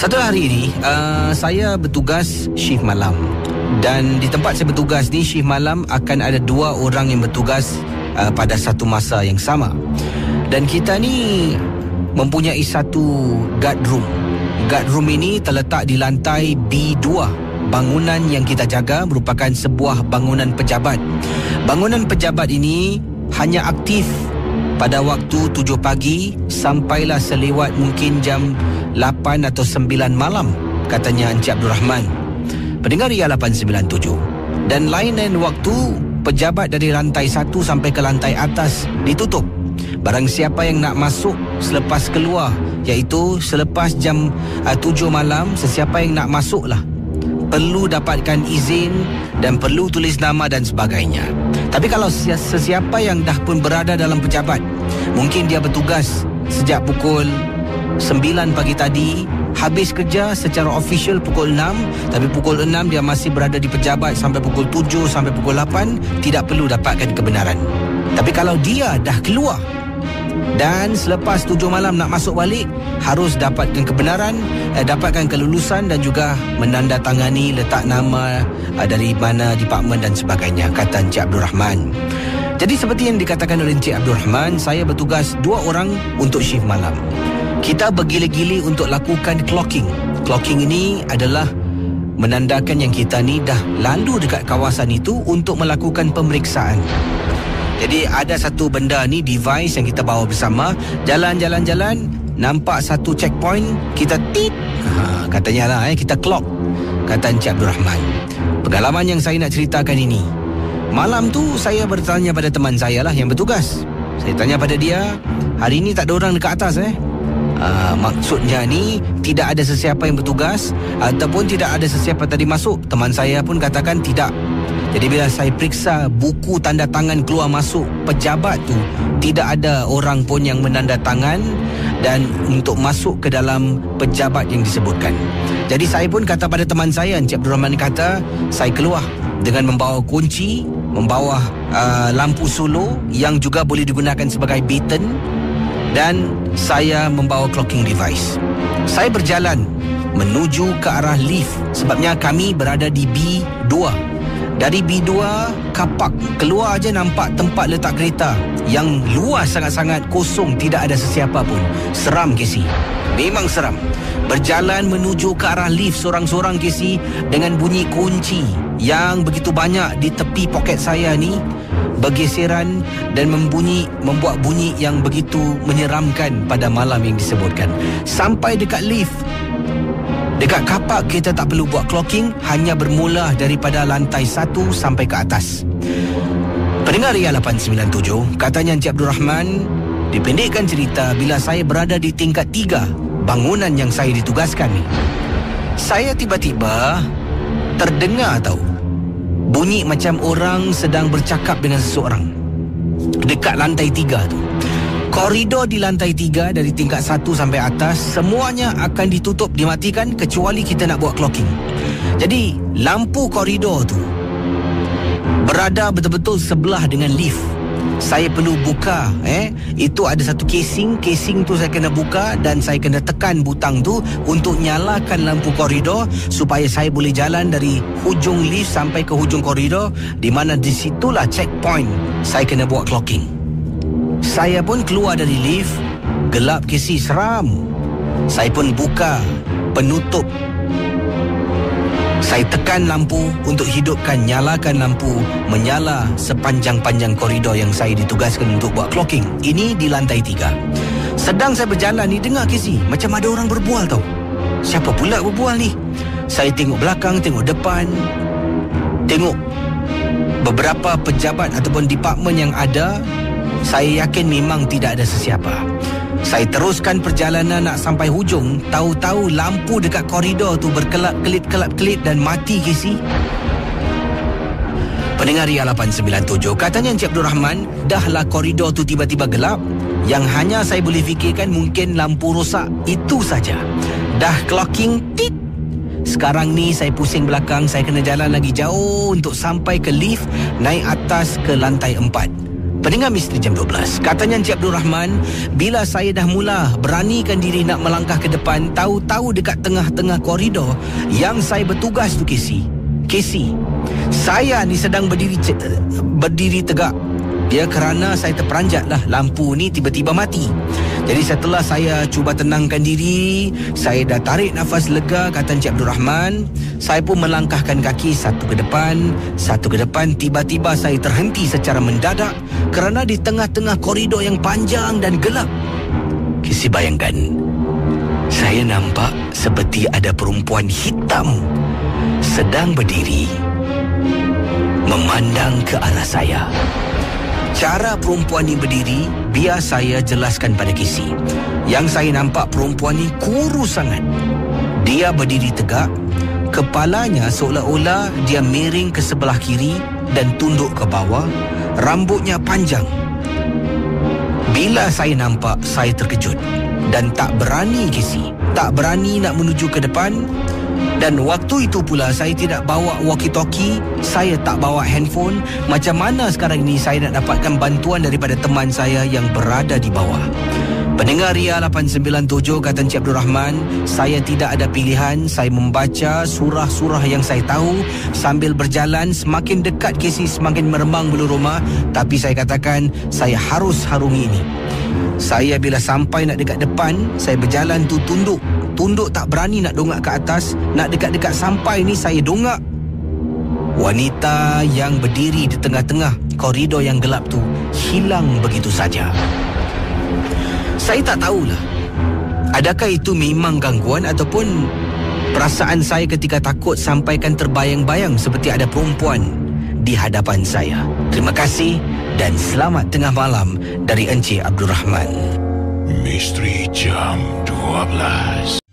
Satu hari ini saya bertugas shift malam. Dan di tempat saya bertugas ni, shift malam akan ada 2 orang yang bertugas pada satu masa yang sama. Dan kita ni mempunyai satu guard room. Guard room ini terletak di lantai B2. Bangunan yang kita jaga merupakan sebuah bangunan pejabat. Bangunan pejabat ini hanya aktif pada waktu 7 pagi sampailah selewat mungkin jam 8 atau 9 malam, katanya Encik Abdul Rahman. Pendengar Ria 897. Dan lain-lain waktu, pejabat dari lantai 1 sampai ke lantai atas ditutup. Barang siapa yang nak masuk selepas keluar, iaitu selepas jam 7 malam, sesiapa yang nak masuklah perlu dapatkan izin dan perlu tulis nama dan sebagainya. Tapi kalau sesiapa yang dah pun berada dalam pejabat, mungkin dia bertugas sejak pukul 9 pagi tadi, habis kerja secara official pukul 6, tapi pukul 6 dia masih berada di pejabat sampai pukul 7 sampai pukul 8, tidak perlu dapatkan kebenaran. Tapi kalau dia dah keluar dan selepas 7 malam nak masuk balik, harus dapatkan kebenaran, dapatkan kelulusan dan juga menandatangani letak nama dari mana departmen dan sebagainya, kata Encik Abdul Rahman. Jadi seperti yang dikatakan oleh Encik Abdul Rahman, saya bertugas 2 orang untuk shift malam. Kita bergila-gili untuk lakukan clocking. Clocking ini adalah menandakan yang kita ni dah lalu dekat kawasan itu untuk melakukan pemeriksaan. Jadi ada satu benda ni, device yang kita bawa bersama, jalan-jalan-jalan, nampak satu checkpoint, kita tit, katanya lah kita clock, kata Encik Abdul Rahman. Pengalaman yang saya nak ceritakan ini, malam tu saya bertanya pada teman saya lah yang bertugas. Saya tanya pada dia, hari ni tak ada orang dekat atas maksudnya ni tidak ada sesiapa yang bertugas ataupun tidak ada sesiapa tadi masuk. Teman saya pun katakan tidak. Jadi bila saya periksa buku tanda tangan keluar masuk pejabat tu, tidak ada orang pun yang menandatangan dan untuk masuk ke dalam pejabat yang disebutkan. Jadi saya pun kata pada teman saya, Encik Abdul Rahman kata, saya keluar dengan membawa kunci, membawa lampu solo yang juga boleh digunakan sebagai beacon, dan saya membawa clocking device. Saya berjalan menuju ke arah lift sebabnya kami berada di B2. Dari B2, kapak keluar aja nampak tempat letak kereta yang luas sangat-sangat, kosong, tidak ada sesiapa pun. Seram Casey, memang seram. Berjalan menuju ke arah lift sorang-sorang Casey, dengan bunyi kunci yang begitu banyak di tepi poket saya ni bergeseran dan membuat bunyi yang begitu menyeramkan pada malam yang disebutkan. Sampai dekat lift, dekat kapak, kita tak perlu buat clocking, hanya bermula daripada lantai 1 sampai ke atas. Pendengar Ria 897, katanya Encik Abdul Rahman, dipendekkan cerita, bila saya berada di tingkat 3 bangunan yang saya ditugaskan ni, saya tiba-tiba terdengar bunyi macam orang sedang bercakap dengan seseorang dekat lantai 3 tu. Koridor di lantai 3 dari tingkat 1 sampai atas semuanya akan ditutup, dimatikan kecuali kita nak buat clocking. Jadi lampu koridor tu berada betul-betul sebelah dengan lift. Saya perlu buka itu ada satu casing tu saya kena buka dan saya kena tekan butang tu untuk nyalakan lampu koridor supaya saya boleh jalan dari hujung lift sampai ke hujung koridor, di mana di situlah checkpoint saya kena buat clocking. Saya pun keluar dari lift, gelap Casey, seram. Saya pun buka penutup. Saya tekan lampu untuk hidupkan, nyalakan lampu, menyala sepanjang-panjang koridor yang saya ditugaskan untuk buat clocking. Ini di lantai 3. Sedang saya berjalan ni, dengar Casey, macam ada orang berbual Siapa pula berbual ni? Saya tengok belakang, tengok depan, tengok beberapa pejabat ataupun departmen yang ada. Saya yakin memang tidak ada sesiapa. Saya teruskan perjalanan nak sampai hujung, tahu-tahu lampu dekat koridor tu berkelap-kelip dan mati Casey. Pendengar Ria 897, katanya Encik Abdul Rahman, dahlah koridor tu tiba-tiba gelap. Yang hanya saya boleh fikirkan mungkin lampu rosak, itu saja. Dah clocking, tit. Sekarang ni saya pusing belakang, saya kena jalan lagi jauh untuk sampai ke lift, naik atas ke lantai 4. Pendengar Misteri Jam 12, katanya Encik Abdul Rahman, bila saya dah mula beranikan diri nak melangkah ke depan, tahu-tahu dekat tengah-tengah koridor yang saya bertugas tu, Casey, saya ni sedang berdiri tegak. Ya, kerana saya terperanjat lah, lampu ni tiba-tiba mati. Jadi setelah saya cuba tenangkan diri, saya dah tarik nafas lega, kata Encik Abdul Rahman, saya pun melangkahkan kaki satu ke depan. Tiba-tiba saya terhenti secara mendadak kerana di tengah-tengah koridor yang panjang dan gelap, Kisi bayangkan, saya nampak seperti ada perempuan hitam sedang berdiri memandang ke arah saya. Cara perempuan ni berdiri, biar saya jelaskan pada Casey. Yang saya nampak perempuan ni kurus sangat. Dia berdiri tegak, kepalanya seolah-olah dia miring ke sebelah kiri dan tunduk ke bawah, rambutnya panjang. Bila saya nampak, saya terkejut dan tak berani, Casey. Tak berani nak menuju ke depan. Dan waktu itu pula saya tidak bawa walkie-talkie, saya tak bawa handphone. Macam mana sekarang ini saya nak dapatkan bantuan daripada teman saya yang berada di bawah? Pendengar Ria 897, kata Encik Abdul Rahman, saya tidak ada pilihan. Saya membaca surah-surah yang saya tahu sambil berjalan. Semakin dekat Casey, semakin meremang bulu rumah. Tapi saya katakan, saya harus harungi ini. Saya bila sampai nak dekat depan, saya berjalan tu tunduk, tak berani nak dongak ke atas. Nak dekat-dekat sampai ni, saya dongak. Wanita yang berdiri di tengah-tengah koridor yang gelap tu hilang begitu saja. Saya tak tahulah, adakah itu memang gangguan ataupun perasaan saya ketika takut sampaikan terbayang-bayang seperti ada perempuan di hadapan saya. Terima kasih dan selamat tengah malam dari Encik Abdul Rahman. Misteri Jam 12.